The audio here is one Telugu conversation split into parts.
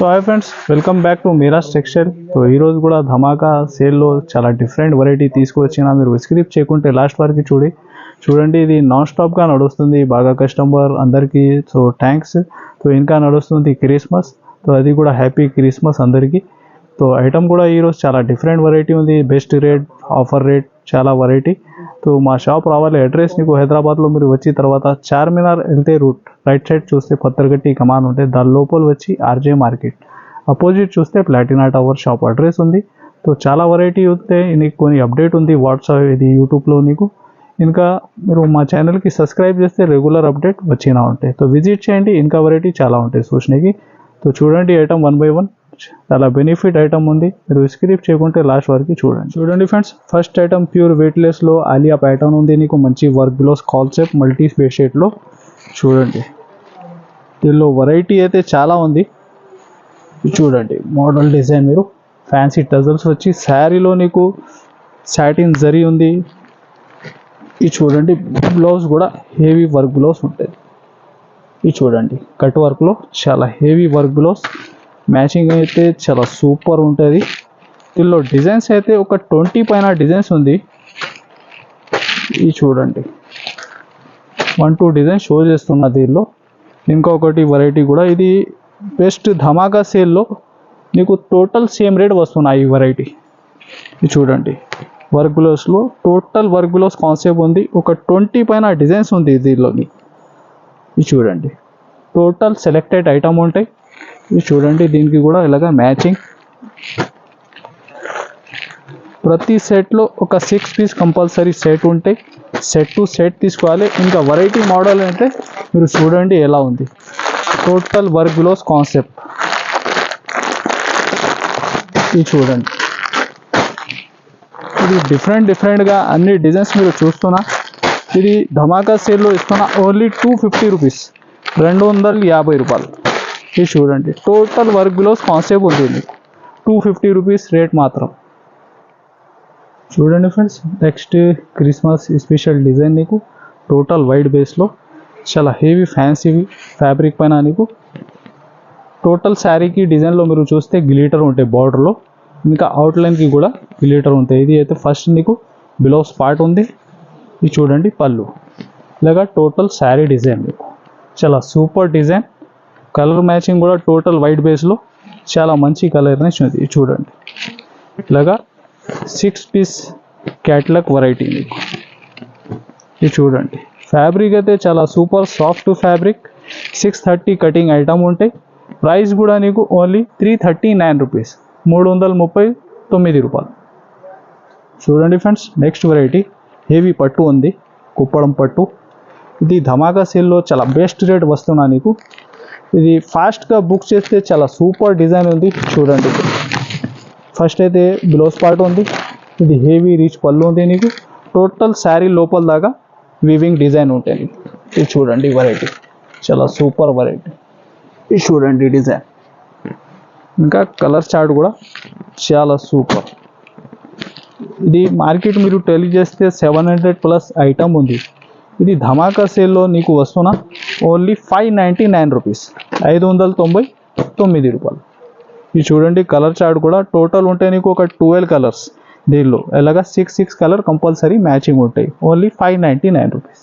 So hi friends, welcome back to Miraj textile. So ఈరోజు కూడా ధమాకా సేల్లో చాలా డిఫరెంట్ వెరైటీ తీసుకువచ్చిన. మీరు స్కిప్ చేయకుంటే లాస్ట్ వరకు చూడండి. ఇది నాన్ స్టాప్గా నడుస్తుంది, బాగా కస్టమర్ అందరికీ. So thanks. సో ఇంకా నడుస్తుంది క్రిస్మస్, సో అది కూడా హ్యాపీ క్రిస్మస్ అందరికీ. సో ఐటమ్ కూడా ఈరోజు చాలా డిఫరెంట్ వెరైటీ ఉంది, బెస్ట్ రేట్, ఆఫర్ రేట్, చాలా వెరైటీ. సో మా షాప్ రావాలి, అడ్రస్ నీకు హైదరాబాద్లో మీరు వచ్చిన తర్వాత చార్మినార్ వెళ్తే రూట్ రైట్ సైడ్ చూస్తే పత్తర్గట్టి కమాన్ ఉంటే దాని లోపల వచ్చి ఆర్జే మార్కెట్ అపోజిట్ చూస్తే ప్లాటినా టవర్ షాప్ అడ్రస్ ఉంది. సో చాలా వెరైటీ ఉంటే నీకు కొన్ని అప్డేట్ ఉంది వాట్సాప్, ఇది యూట్యూబ్లో నీకు. ఇంకా మీరు మా ఛానల్కి సబ్స్క్రైబ్ చేస్తే రెగ్యులర్ అప్డేట్ వచ్చినా ఉంటాయి. సో విజిట్ చేయండి, ఇంకా వెరైటీ చాలా ఉంటాయి చూసినకి. సో చూడండి ఐటమ్ 1 by 1 చాలా బెనిఫిట్ ఐటమ్ ఉంది. మీరు స్కిప్ చేయకుంటే లాస్ట్ వరకు చూడండి ఫ్రెండ్స్. ఫస్ట్ ఐటమ్ ప్యూర్ వెయిట్లెస్లో ఆలియా ప్యాటర్న్ ఉంది నీకు, మంచి వర్క్ బ్లౌజ్ కాన్సెప్ట్ మల్టీ బేషేట్లో. చూడండి దీనిలో వెరైటీ అయితే చాలా ఉంది. చూడండి మోడల్ డిజైన్, మీరు ఫ్యాన్సీ టజల్స్ వచ్చి శారీలో నీకు సాటిన్ జరీ ఉంది. ఇది చూడండి బ్లౌజ్ కూడా హెవీ వర్క్ బ్లౌజ్ ఉంటుంది. ఇది చూడండి కట్ వర్క్లో చాలా హెవీ వర్క్ బ్లౌజ్, మ్యాచింగ్ అయితే చాలా సూపర్ ఉంటుంది. దీనిలో డిజైన్స్ అయితే ఒక 20 పైన డిజైన్స్ ఉంది. ఇది చూడండి 1-2 డిజైన్ షో చేస్తున్నా దీనిలో. ఇంకొకటి వెరైటీ కూడా, ఇది బెస్ట్ ధమాకా సేల్లో నీకు టోటల్ సేమ్ రేట్ వస్తున్నాయి ఈ వెరైటీ. ఇది చూడండి వర్క్ బ్లౌజ్లో టోటల్ వర్క్ బ్లౌజ్ కాన్సెప్ట్ ఉంది, ఒక 20 పైన డిజైన్స్ ఉంది దీనిలోని. ఇది చూడండి టోటల్ సెలెక్టెడ్ ఐటమ్ ఉంటాయి. ఇది చూడండి దీనికి కూడా ఇలాగా మ్యాచింగ్ ప్రతి సెట్లో ఒక 6 పీస్ కంపల్సరీ సెట్ ఉంటాయి. సెట్ టు సెట్ తీసుకోవాలి. ఇంకా వెరైటీ మోడల్ అంటే మీరు చూడండి ఎలా ఉంది, టోటల్ వర్క్ బ్లౌజ్ కాన్సెప్ట్. ఇది చూడండి ఇది డిఫరెంట్గా అన్ని డిజైన్స్ మీరు చూస్తున్నా. ఇది ధమాకా సేల్లో ఇస్తున్నా ఓన్లీ 250 రూపీస్, 250 రూపాయలు. ఇది చూడండి టోటల్ వర్క్ బ్లౌజ్ కాన్సెప్ట్ ఉంటుంది, 250 రూపీస్ రేట్ మాత్రం. చూడండి friends, next Christmas special design నీకు టోటల్ వైట్ బేస్లో చాలా హెవీ ఫ్యాన్సీ ఫ్యాబ్రిక్ పైన నీకు టోటల్ శారీకి డిజైన్లో మీరు చూస్తే గ్లిటర్ ఉంటాయి బార్డర్లో, ఇంకా అవుట్లైన్కి కూడా గ్లిటర్ ఉంటాయి. ఇది అయితే ఫస్ట్ నీకు బ్లౌజ్ పార్ట్ ఉంది. ఇది చూడండి పళ్ళు, ఇలాగా టోటల్ శారీ డిజైన్ మీకు చాలా సూపర్ డిజైన్. కలర్ మ్యాచింగ్ కూడా టోటల్ వైట్ బేస్లో చాలా మంచి కలర్నెస్ ఉంది. ఇది చూడండి ఇలాగా 6 పీస్ క్యాట్లాగ్ వెరైటీ మీకు. ఇది చూడండి ఫ్యాబ్రిక్ అయితే చాలా super soft fabric, 630 cutting item ఉంటాయి. ప్రైస్ కూడా నీకు ఓన్లీ 339 రూపీస్, 339 రూపాయలు. చూడండి ఫ్రెండ్స్, నెక్స్ట్ వెరైటీ హెవీ పట్టు ఉంది, కుప్పడం పట్టు. ఇది ధమాకా సేల్లో చాలా బెస్ట్ రేట్ వస్తున్నా నీకు. ఇది ఫాస్ట్గా బుక్ చేస్తే చాలా సూపర్ డిజైన్ ఉంది. చూడండి ఫస్ట్ అయితే బ్లౌజ్ పార్ట్ ఉంది, ఇది హెవీ రీచ్ పళ్ళు ఉంది నీకు. టోటల్ శారీ లోపల దాకా వీవింగ్ డిజైన్ ఉంటాయి నీకు. ఇది చూడండి వెరైటీ చాలా సూపర్ వెరైటీ. ఇది చూడండి డిజైన్, ఇంకా కలర్ చార్ట్ కూడా చాలా సూపర్. ఇది మార్కెట్ మీరు తెలియజేస్తే 700+ ఐటమ్ ఉంది. ఇది ధమాకా సేల్లో నీకు వస్తున్నా ఓన్లీ 599 రూపీస్, 599 రూపాయలు. ఇది చూడండి కలర్ చార్ట్ కూడా టోటల్ ఉంటాయి నీకు ఒక 12 కలర్స్. దీనిలో ఇలాగా 6 కలర్ కంపల్సరీ మ్యాచింగ్ ఉంటాయి, only 599 rupees.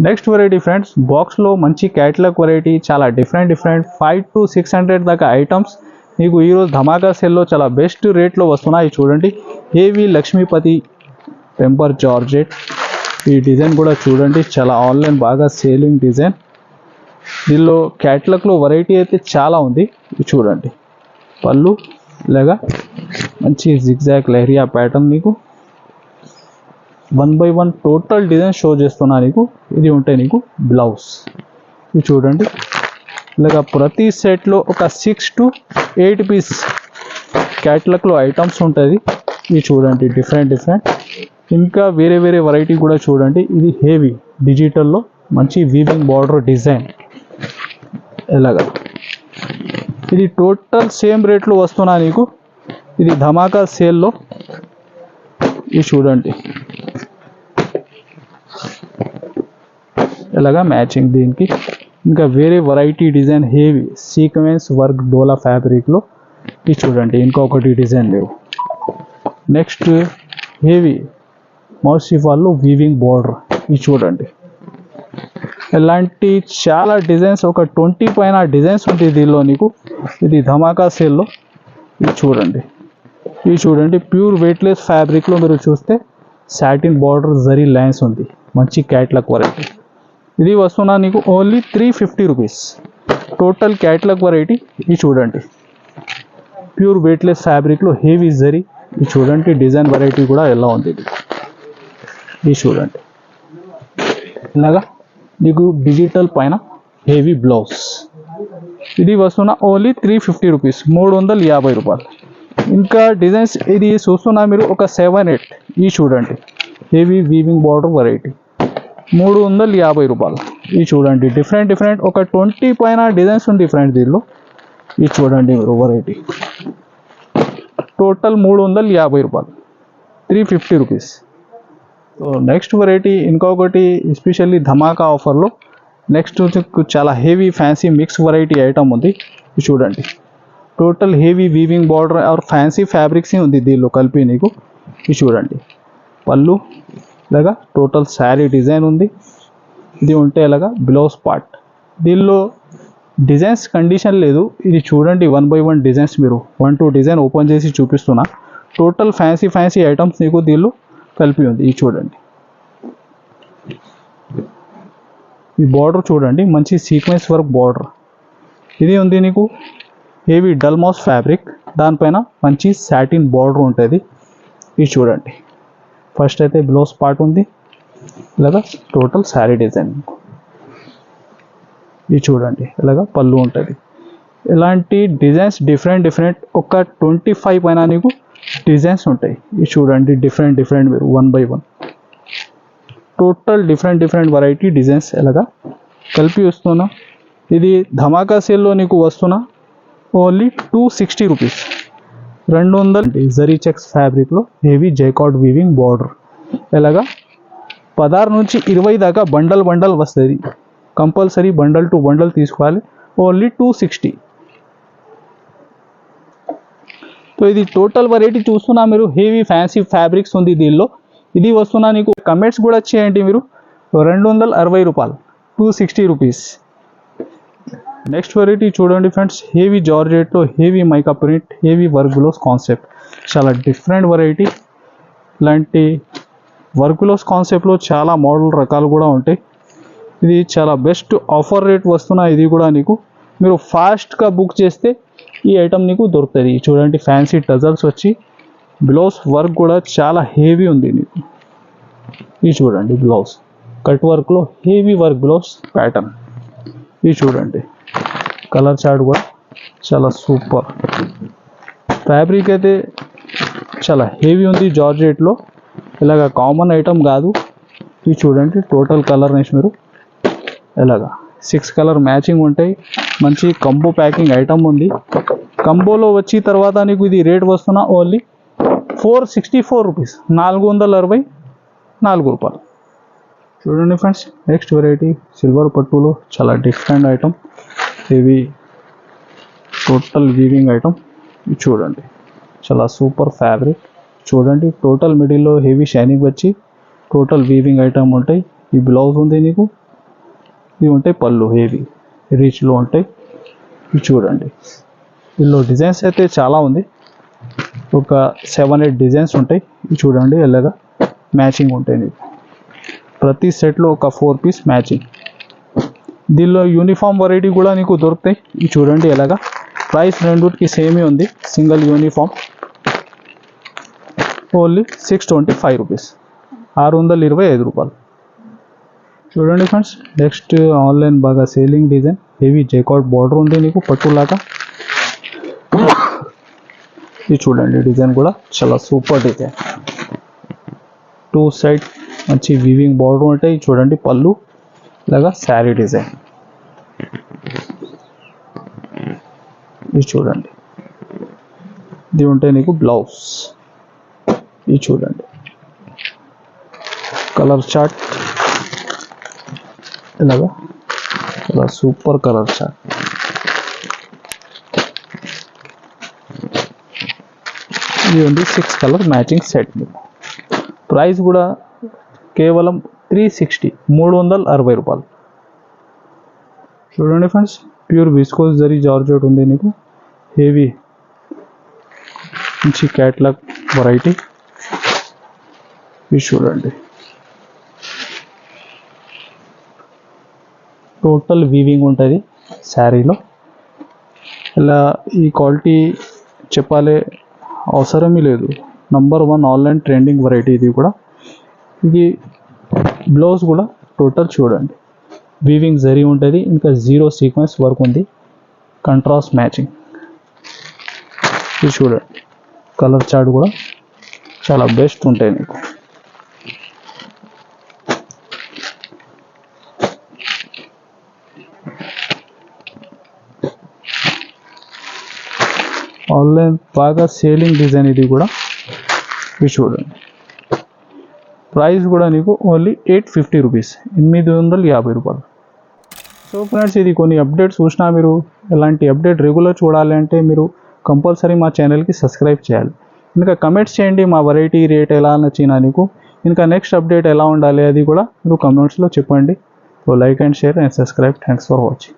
Next variety friends, బాక్స్లో మంచి క్యాట్లాగ్ వెరైటీ, చాలా డిఫరెంట్ 500 to 600 దాకా ఐటమ్స్ నీకు ఈరోజు ధమాకా సేల్లో చాలా బెస్ట్ రేట్లో వస్తున్నాయి. చూడండి హెవీ లక్ష్మీపతి టెంపర్ జార్జెట్. ఈ డిజైన్ కూడా చూడండి చాలా ఆన్లైన్ బాగా సేలింగ్ డిజైన్. దీనిలో క్యాట్లాగ్లో వెరైటీ అయితే చాలా ఉంది. ఇది చూడండి పళ్ళు ఇలాగా మంచి జిగ్జాగ్ లెహరియా ప్యాటర్న్ నీకు 1 by 1 టోటల్ డిజైన్ షో చేస్తున్నా నీకు. ఇది ఉంటే నీకు బ్లౌజ్. ఇది చూడండి ఇలాగా ప్రతి సెట్లో ఒక 6 to 8 పీస్ క్యాట్లాగ్లో ఐటమ్స్ ఉంటుంది. ఇది చూడండి డిఫరెంట్. ఇంకా వేరే వెరైటీ కూడా చూడండి. ఇది హెవీ డిజిటల్లో మంచి వీవింగ్ బార్డర్ డిజైన్ ఇలాగా. ఇది టోటల్ సేమ్ రేట్లో వస్తున్నా నీకు, ఇది ధమాకా సేల్లో. ఇది చూడండి ఇలాగా మ్యాచింగ్ దీనికి ఇంకా వేరే variety design heavy sequence work డోలా ఫ్యాబ్రిక్లో ఇది చూడండి, ఇంకొకటి డిజైన్ లేవు. నెక్స్ట్ హెవీ మౌసిఫాల్లో వీవింగ్ బార్డర్ ఇది చూడండి. ఇలాంటి చాలా డిజైన్స్, ఒక 20 పైన డిజైన్స్ ఉంటుంది దీనిలో నీకు. ఇది ధమాకా సేల్లో. ఇది చూడండి, ఇది చూడండి ప్యూర్ వెయిట్లెస్ ఫ్యాబ్రిక్లో మీరు చూస్తే సాటిన్ బార్డర్ జరీ లైన్స్ ఉంది, మంచి క్యాట్లాగ్ వెరైటీ. ఇది వస్తున్నా నీకు only 350 rupees. Total catalogue variety. ఇది చూడండి ప్యూర్ వెయిట్లెస్ ఫ్యాబ్రిక్లో హెవీ జరీ. ఇది చూడండి డిజైన్ వెరైటీ కూడా ఎలా ఉంది. ఇది చూడండి ఇలాగా నీకు డిజిటల్ పైన హెవీ బ్లౌజ్. ఇది వస్తున్నా ఓన్లీ 350 రూపీస్, 350 రూపాయలు. ఇంకా డిజైన్స్ ఇది చూస్తున్నా మీరు ఒక 7-8. ఇది చూడండి హెవీ వీవింగ్ బార్డర్ వెరైటీ, 350 రూపాయలు. ఇది చూడండి డిఫరెంట్ ఒక 20 పైన డిజైన్స్ ఉంది డిఫరెంట్ దీనిలో. ఇది చూడండి మీరు వెరైటీ. టోటల్ 350 రూపాయలు, 350 రూపీస్. సో నెక్స్ట్ వెరైటీ ఇంకొకటి ఎస్పెషల్లీ ధమాకా ఆఫర్లో. నెక్స్ట్ చాలా heavy fancy mix variety item ఉంది. ఇది చూడండి total heavy weaving border or fancy fabrics ఉంది దీనిలో కలిపి నీకు. ఇది చూడండి పళ్ళు ఇలాగా టోటల్ శారీ డిజైన్ ఉంది. ఇది ఉంటే ఇలాగా బ్లౌజ్ పార్ట్. దీనిలో డిజైన్స్ కండిషన్ లేదు. ఇది చూడండి 1 by 1 డిజైన్స్, మీరు 1-2 డిజైన్ ఓపెన్ చేసి చూపిస్తున్నా. టోటల్ ఫ్యాన్సీ ఐటమ్స్ నీకు దీనిలో కలిపి ఉంది. ఇది చూడండి ఈ బార్డర్ చూడండి మంచి సీక్వెన్స్ వర్క్ బార్డర్. ఇది ఉంది నీకు హెవీ డల్మాస్ ఫ్యాబ్రిక్, దానిపైన మంచి సాటిన్ బార్డర్ ఉంటుంది. ఇది చూడండి ఫస్ట్ అయితే బ్లౌజ్ పార్ట్ ఉంది ఇలాగా టోటల్ శారీ డిజైన్. ఇది చూడండి ఇలాగా పళ్ళు ఉంటుంది. ఇలాంటి డిజైన్స్ డిఫరెంట్ ఒక 25 పైన నీకు డిజైన్స్ ఉంటాయి. ఇది చూడండి డిఫరెంట్ మీరు 1 by 1 total different variety designs ఇలాగా కలిపి వస్తున్నా. ఇది ధమాకా సేల్లో నీకు వస్తున్నా ఓన్లీ 260 రూపీస్. 200 జరీ చెక్స్ ఫ్యాబ్రిక్లో హెవీ జైకార్డ్ వీవింగ్ బార్డర్. ఇలాగా 16 నుంచి 20 దాకా బండల్ వస్తుంది. కంపల్సరీ బండల్ టు బండల్ తీసుకోవాలి. ఓన్లీ 260. సో ఇది టోటల్ వెరైటీ చూస్తున్నా మీరు హెవీ ఫ్యాన్సీ ఫ్యాబ్రిక్స్ ఉంది దీనిలో. ఇది వస్తున్నా నీకు కమెంట్స్ కూడా చేయండి మీరు. 260 రూపాయలు, 260 రూపీస్. నెక్స్ట్ వెరైటీ చూడండి ఫ్రెండ్స్, హెవీ జార్జెట్లో heavy mica print heavy work gloves concept. చాలా డిఫరెంట్ వెరైటీ. ఇలాంటి వర్క్ గ్లోవ్స్ కాన్సెప్ట్లో చాలా మోడల్ రకాలు కూడా ఉంటాయి. ఇది చాలా బెస్ట్ ఆఫర్ రేట్ వస్తున్నా. ఇది కూడా నీకు మీరు ఫాస్ట్గా బుక్ చేస్తే ఈ ఐటమ్ నీకు దొరుకుతుంది. చూడండి ఫ్యాన్సీ టజల్స్ వచ్చి బ్లౌజ్ వర్క్ కూడా చాలా హెవీ ఉంది నీకు. ఇది చూడండి బ్లౌజ్ కట్ వర్క్లో హెవీ వర్క్ బ్లౌజ్ ప్యాటర్న్. ఇది చూడండి కలర్ చార్ట్ కూడా చాలా సూపర్. ఫ్యాబ్రిక్ అయితే చాలా హెవీ ఉంది జార్జెట్లో, ఇలాగ కామన్ ఐటమ్ కాదు. ఇది చూడండి టోటల్ కలర్ నేసి మీరు ఇలాగా 6 కలర్ మ్యాచింగ్ ఉంటాయి. మంచి కంబో ప్యాకింగ్ ఐటమ్ ఉంది. కంబోలో వచ్చి తర్వాత నీకు ఇది రేట్ వస్తున్నా ఓన్లీ 464 రూపీస్, 464 రూపాయలు. చూడండి ఫ్రెండ్స్ నెక్స్ట్ వెరైటీ సిల్వర్ పట్టులో చాలా different item, heavy total weaving item. ఇది చూడండి చాలా సూపర్ ఫ్యాబ్రిక్. చూడండి టోటల్ మిడిల్లో హెవీ షైనింగ్ వచ్చి టోటల్ వీవింగ్ ఐటమ్ ఉంటాయి. ఈ బ్లౌజ్ ఉంది నీకు, ఇవి ఉంటాయి పళ్ళు హెవీ రీచ్లో ఉంటాయి. ఇవి చూడండి దీనిలో డిజైన్స్ అయితే చాలా ఉంది, ఒక 7-8 డిజైన్స్ ఉంటాయి. ఇవి చూడండి ఎలాగా మ్యాచింగ్ ఉంటాయి నీకు. ప్రతి సెట్లో ఒక 4 పీస్ మ్యాచింగ్. దీనిలో యూనిఫామ్ వెరైటీ కూడా నీకు దొరుకుతాయి. ఇవి చూడండి ఎలాగా ప్రైస్ రెండుకి సేమే ఉంది. సింగిల్ యూనిఫామ్ ఓన్లీ 625 రూపీస్, 625 రూపాయలు. చూడండి ఫ్రెండ్స్ నెక్స్ట్ ఆన్లైన్ బాగా సేలింగ్ డిజైన్ హెవీ జైకార్డ్ బార్డర్ ఉంది నీకు పట్టులాగా. ఇది చూడండి డిజైన్ కూడా చాలా సూపర్ డిజైన్. 2 సైడ్ మంచి వీవింగ్ బార్డర్ ఉంటాయి. చూడండి పళ్ళు ఇలాగా శారీ డిజైన్. ఇది చూడండి ఇది ఉంటాయి నీకు బ్లౌజ్. ఇది చూడండి కలర్ చార్ట్ ఇలాగా చాలా సూపర్ కలర్ చార్ట్. ఇది ఉంది 6 కలర్ మ్యాచింగ్ సెట్. మీకు ప్రైస్ కూడా కేవలం 360 రూపాయలు. చూడండి friends, pure viscose zari georgette ఉంది. నీకు హెవీ మంచి క్యాట్లాగ్ వెరైటీ. ఇది చూడండి, టోటల్ వీవింగ్ ఉంటుంది శారీలో. ఇలా ఈ క్వాలిటీ చెప్పాలి అవసరమే లేదు. నంబర్ 1 ఆన్లైన్ ట్రెండింగ్ వెరైటీ ఇది కూడా. ఇది బ్లౌజ్ కూడా టోటల్ చూడండి, వీవింగ్ జరీ ఉంటుంది. ఇంకా 0 సీక్వెన్స్ వర్క్ ఉంది, కంట్రాస్ట్ మ్యాచింగ్. ఇది చూడండి, కలర్ చార్ట్ కూడా చాలా బెస్ట్ ఉంటాయి మీకు. ఆన్లైన్ బాగా సేలింగ్ డిజైన్ ఇది కూడా. ఇది చూడండి, ప్రైస్ కూడా నీకు ఓన్లీ 850 రూపీస్, 850 రూపాయలు. సో ఫ్రెండ్స్, ఇది కొన్ని అప్డేట్స్ చూసినా మీరు ఎలాంటి అప్డేట్ రెగ్యులర్ చూడాలి అంటే మీరు కంపల్సరీ మా ఛానల్కి సబ్స్క్రైబ్ చేయాలి. ఇంకా కమెంట్స్ చేయండి మా వెరైటీ రేట్ ఎలా నచ్చినా నీకు. ఇంకా నెక్స్ట్ అప్డేట్ ఎలా ఉండాలి అది కూడా మీరు కమెంట్స్లో చెప్పండి. So like and share and subscribe. Thanks for watching.